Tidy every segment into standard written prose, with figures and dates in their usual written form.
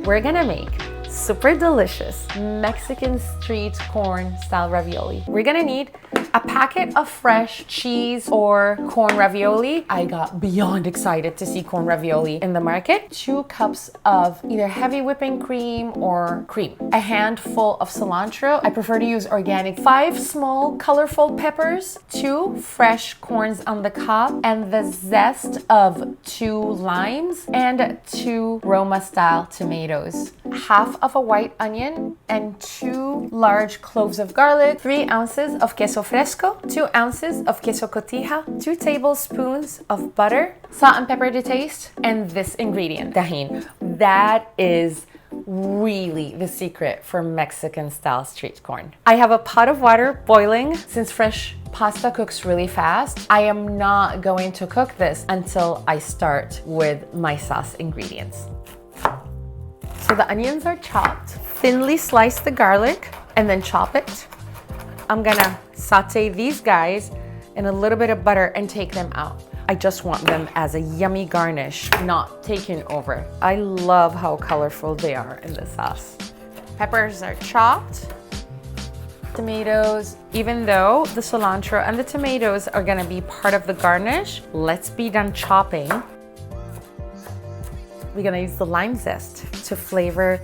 we're gonna make super delicious Mexican street corn style ravioli. We're gonna need a packet of fresh cheese or corn ravioli. I got beyond excited to see corn ravioli in the market. 2 cups of either heavy whipping cream or cream. A handful of cilantro. I prefer to use organic. 5 small colorful peppers. 2 fresh corns on the cob. And the zest of 2 limes and 2 Roma style tomatoes. Half of a white onion and 2 large cloves of garlic. 3 ounces of queso fresco. 2 ounces of queso cotija. 2 tablespoons of butter. Salt and pepper to taste. And this ingredient, Tajin. That is really the secret for Mexican style street corn. I have a pot of water boiling. Since fresh pasta cooks really fast, I am not going to cook this until I start with my sauce ingredients. So the onions are chopped. Thinly slice the garlic and then chop it. I'm gonna saute these guys in a little bit of butter and take them out. I just want them as a yummy garnish, not taken over. I love how colorful they are in the sauce. Peppers are chopped. Tomatoes, even though the cilantro and the tomatoes are gonna be part of the garnish, let's be done chopping. We're gonna use the lime zest to flavor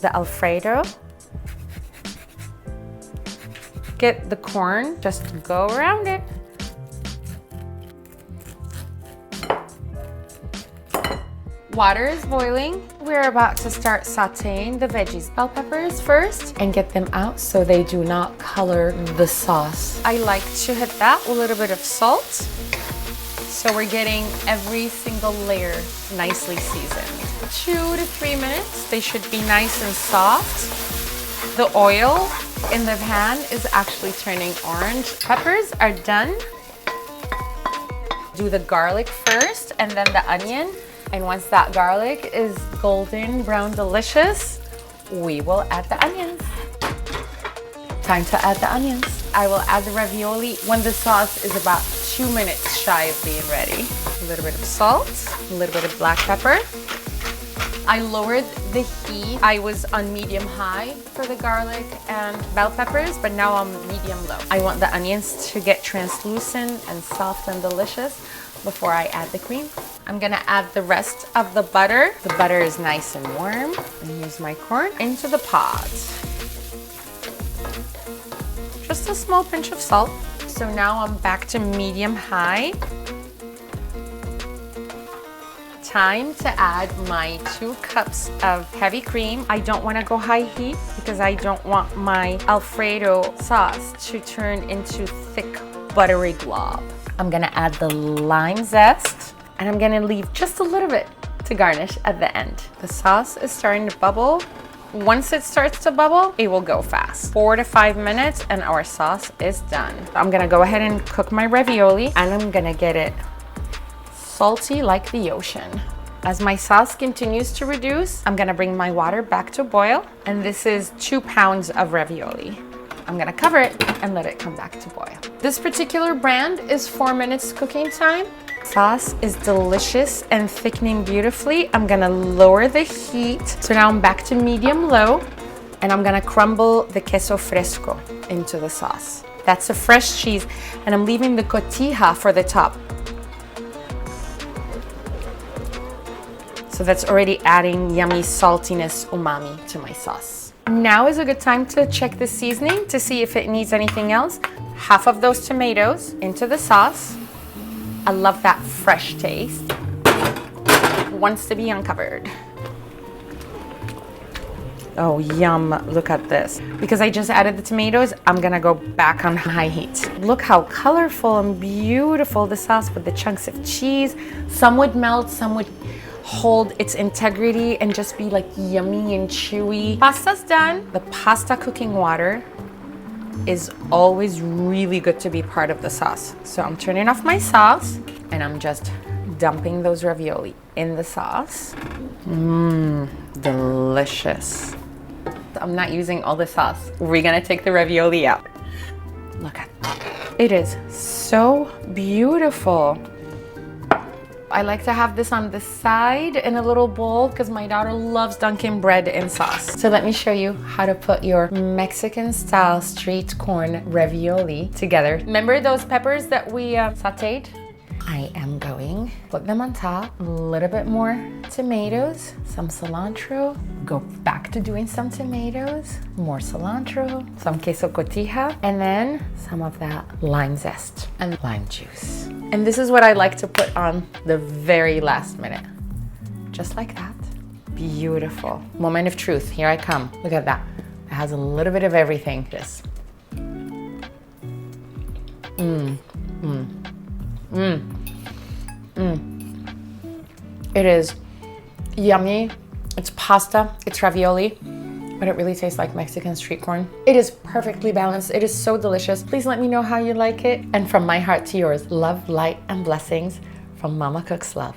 the Alfredo. Get the corn, just go around it. Water is boiling. We're about to start sauteing the veggies. Bell peppers first and get them out so they do not color the sauce. I like to hit that with a little bit of salt. So we're getting every single layer nicely seasoned. 2 to 3 minutes, they should be nice and soft. The oil in the pan is actually turning orange. Peppers are done. Do the garlic first and then the onion. And once that garlic is golden brown delicious, we will add the onions. Time to add the onions. I will add the ravioli when the sauce is about 2 minutes shy of being ready. A little bit of salt, a little bit of black pepper. I lowered the heat. I was on medium high for the garlic and bell peppers, but now I'm medium low. I want the onions to get translucent and soft and delicious before I add the cream. I'm gonna add the rest of the butter. The butter is nice and warm. And use my corn into the pot. Just a small pinch of salt. So now I'm back to medium high. Time to add my 2 cups of heavy cream. I don't want to go high heat because I don't want my Alfredo sauce to turn into thick buttery glob. I'm gonna add the lime zest and I'm gonna leave just a little bit to garnish at the end. The sauce is starting to bubble. Once it starts to bubble, it will go fast. 4 to 5 minutes and our sauce is done. I'm gonna go ahead and cook my ravioli and I'm gonna get it salty like the ocean. As my sauce continues to reduce, I'm gonna bring my water back to boil. And this is 2 pounds of ravioli. I'm gonna cover it and let it come back to boil. This particular brand is 4 minutes cooking time. Sauce is delicious and thickening beautifully. I'm gonna lower the heat. So now I'm back to medium low and I'm gonna crumble the queso fresco into the sauce. That's a fresh cheese and I'm leaving the cotija for the top. So that's already adding yummy saltiness, umami to my sauce. Now is a good time to check the seasoning to see if it needs anything else. Half of those tomatoes into the sauce. I love that fresh taste. Wants to be uncovered. Oh, yum, look at this. Because I just added the tomatoes, I'm gonna go back on high heat. Look how colorful and beautiful the sauce with the chunks of cheese. Some would melt, some would hold its integrity and just be like yummy and chewy. Pasta's done. The pasta cooking water is always really good to be part of the sauce. So I'm turning off my sauce and I'm just dumping those ravioli in the sauce. Delicious. I'm not using all the sauce. We're gonna take the ravioli out. Look at that. It is so beautiful. I like to have this on the side in a little bowl because my daughter loves dunking bread in sauce. So let me show you how to put your Mexican style street corn ravioli together. Remember those peppers that we sauteed? I am going put them on top, a little bit more tomatoes, some cilantro, go back to doing some tomatoes, more cilantro, some queso cotija, and then some of that lime zest and lime juice. And this is what I like to put on the very last minute. Just like that. Beautiful. Moment of truth, here I come. Look at that. It has a little bit of everything. This. It is yummy. It's pasta, it's ravioli, but it really tastes like Mexican street corn. It is perfectly balanced. It is so delicious. Please let me know how you like it. And from my heart to yours, love, light, and blessings from Mama Cooks Love.